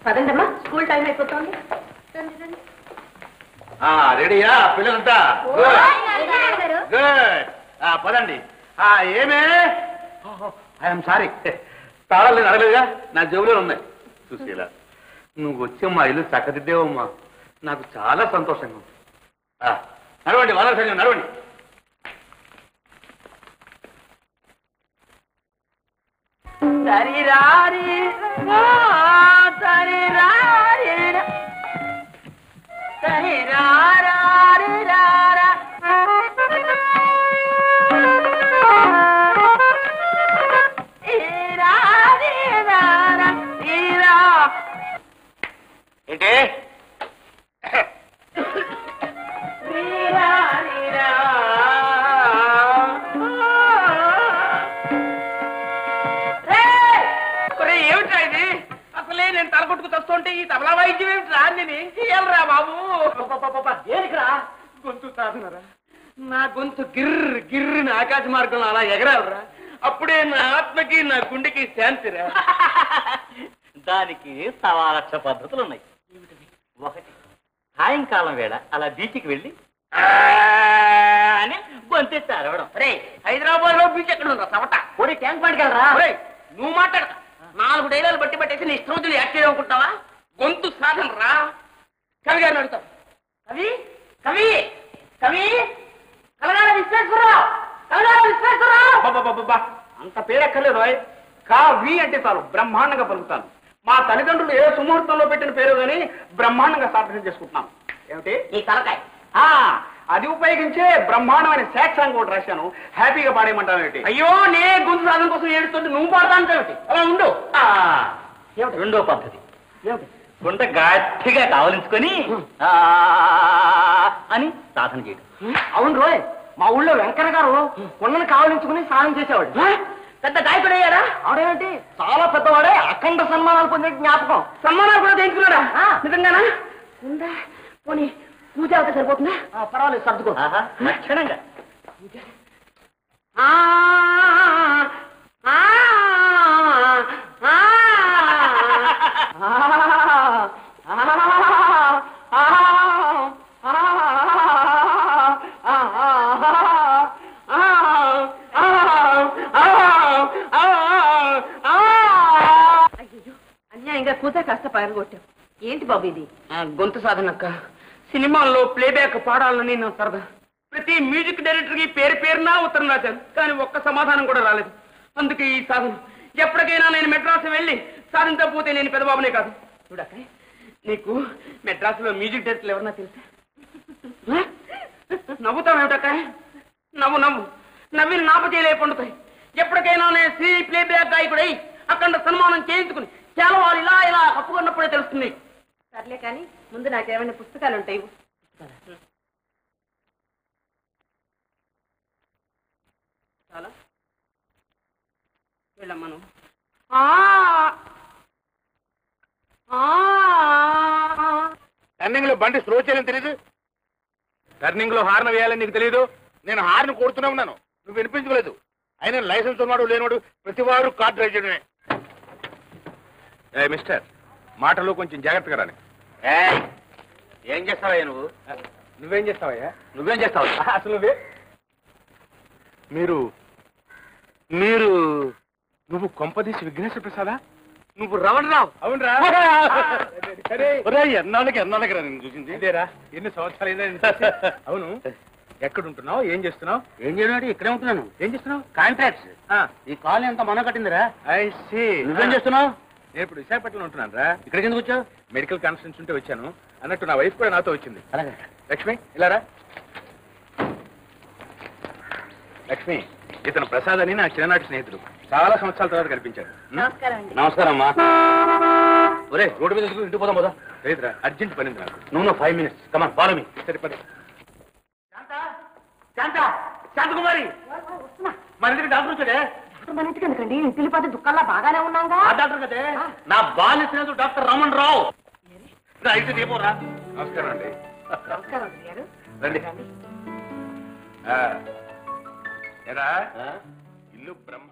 పదండమ్మా, school time అయిపోతుంది. రెడీయా పిల్లలంతా? గుడ్. పదండి. ఏమే ఐఎమ్ సారీ, తాళాలు నేను అడగలేదుగా, నా జేబులో ఉన్నాయి. చూసేలా నువ్వు వచ్చే మా ఇల్లు చక్కదిద్దేవమ్మా, నాకు చాలా సంతోషంగా ఉంది. నడవండి, వాళ్ళ సరి నడవండి. ఏంటి ఏమిట్రా ఇది? అసలే నేను తలకొట్టుకు తెస్తుంటే ఈ తబలా వాయిద్యం ఏమిట్రా? నేను ఏం చెయ్యాలరా బాబు? దేనికిరా? గొంతు సాధనరా. నా గొంతు గిర్ర గిర్రని ఆకాశ మార్గంలో అలా ఎగరాలరా. అప్పుడే నా ఆత్మకి నా గుండెకి శాంతిరా. దానికి 1,00,000 పద్ధతులు ఉన్నాయి. ఒకటి, సాయంకాలం వేళ అలా బీచ్కి వెళ్ళి అని గొంతెత్తి అరవడం. రే, హైదరాబాద్ లో బీచ్ ఎక్కడ ఉందా? సవట పోనీ ట్యాంక్ బండ్కి వెళ్ళరా? నువ్వు మాట్లాడతా. 4 డైలాలు బట్టి పట్టేసి నీ ఇష్టం యాక్ట్ చేయనుకుంటావా? గొంతు సాధన రా. కవి గారిని అడుగుతావు. కవి కవి కవి కలగాల విశ్వేశ్వరరావు, కలగాల విశ్వేశ్వరరావు. అంత పేరెక్కర్లేదు. కావి అంటే చాలు బ్రహ్మాండంగా పలుకుతాను. మా తల్లిదండ్రులు ఏ సుముహూర్తంలో పెట్టిన పేరు కానీ బ్రహ్మాండంగా సాధన చేసుకుంటున్నాం. ఏమిటి ఈ తలకాయ? అది ఉపయోగించే బ్రహ్మాండమైన శాక్ సాంగ్ కూడా రాశాను. హ్యాపీగా పాడేయమంటావు ఏమిటి? అయ్యో, నే గొంతు సాధన కోసం ఏడుస్తుంటే నువ్వు పాడతాను ఏమిటి? అలా ఉండు. రెండో పద్ధతి, గుంట గట్టిగా కావలించుకొని అని సాధన చేయడం. అవును రోయ్, మా ఊళ్ళో వెంకన్న గారు కొండను కావలించుకుని స్నానం చేసేవాడు. పెద్ద గాయకుడు అయ్యారా? ఆవిడేంటి చాలా పెద్దవాడే, అఖండ సన్మానాలు పొందే జ్ఞాపకం. సన్మానాలు కూడా చేయించుకున్నాడా? నిజంగానా? ఉందా? పోనీ పూజ అవుతా సరిపోతుందా? పర్వాలేదు, సర్దుకో. లక్షణంగా అన్యాయంగా కూతురు కాస్త పగలగొట్టావు. ఏంటి బాబు ఇది? గొంతు సాధనక్క. సినిమాల్లో ప్లేబ్యాక్ పాడాలని నా సరదా. ప్రతి మ్యూజిక్ డైరెక్టర్ కి పేరు పేరునా ఉత్తరం రాశాను, కానీ ఒక్క సమాధానం కూడా రాలేదు. అందుకే ఈ సాధన. ఎప్పటికైనా నేను మెడ్రాస్ వెళ్ళి సాధించకపోతే నేను పెద్దబాబునే కాదు. చూడక్క, నీకు మెడ్రాస్లో మ్యూజిక్ డైరెక్టర్లు ఎవరన్నా తెలుసా? నవ్వుతావేమిటక్క? నవ్వు నవ్వు, నవ్విని నాపచేయలే పండుతాయి. ఎప్పటికైనా నేను శ్రీ ప్లేబ్యాక్ గాయకుడై అక్కడ సన్మానం చేయించుకుని కేవలం ఇలా ఇలా కప్పుకున్నప్పుడే తెలుస్తుంది. సర్లే కానీ ముందు నాకేమైనా పుస్తకాలు ఉంటాయి. చాలా వెళ్ళమ్మను. టర్నింగ్ లో బండి స్లో చేయాలని తెలీదు? టర్నింగ్ లో హార్న్ వేయాలని నీకు తెలియదు? నేను హార్న్ కొడుతూనే ఉన్నాను, నువ్వు వినిపించుకోలేదు. అయినా లైసెన్స్ ఉన్నాడు లేనివాడు ప్రతివాడు కార్ డ్రైవ్ చేయడమే. మిస్టర్, మాటలు కొంచెం జాగ్రత్తగా రాని. ఏం చేస్తావయ్యా నువ్వు? నువ్వేం చేస్తావయ్యా? నువ్వేం చేస్తావు అసలు? మీరు మీరు నువ్వు కొంపదీసి విఘ్నేశ్వర ప్రసాదా? నువ్వు రమణరావు? అవునరా. ఎన్నాళ్ళకి రా నేను చూసింది. ఇదేరా, ఎన్ని సంవత్సరాలు. అవును, ఎక్కడుంటున్నావు? ఏం చేస్తున్నావు? ఏం చేయడం? ఇక్కడే ఉంటున్నాను. ఏం చేస్తున్నావు? కాంట్రాక్ట్స్. ఈ కాలనీ అంతా మనం కట్టిందిరా. I see. నువ్వేం చేస్తున్నావు? నేను ఇప్పుడు విశాఖపట్నంలో ఉంటున్నాను రా. ఇక్కడికి ఎందుకు వచ్చావు? మెడికల్ కాన్ఫరెన్స్ ఉంటే వచ్చాను. అన్నట్టు నా వైఫ్ కూడా నాతో వచ్చింది. అలాగే. లక్ష్మి, ఇలారా. లక్ష్మి, ఇతను ప్రసాద్ అని నా చిన్ననాటి స్నేహితుడు. చాలా సంవత్సరాల తర్వాత కనిపించాడు. నమస్కారం అమ్మా. ఒరే, రోడ్డు మీద ఇంటికి పోదాం పోదా? లేదురా, అర్జెంట్ పనింది నాకు. నువ్వు 5 minutes. కమాన్, ఫాలో మీ. సరిపడి. శాంతకుమారి, మన ఇంటికి డాక్టర్ వచ్చాడే. మన ఇంటికి ఎందుకండి? ఇంటికి పోతే దుఃఖంలో బాగానే ఉన్నాగా. ఆ డాక్టర్ కదే, నా బాల్య స్నేహితుడు డాక్టర్ రమణ్ రావు. అయితే దీపోరా. నమస్కారం అండి. నమస్కారం గారు. రండి. ఎరా, ఇల్లు బ్రహ్మ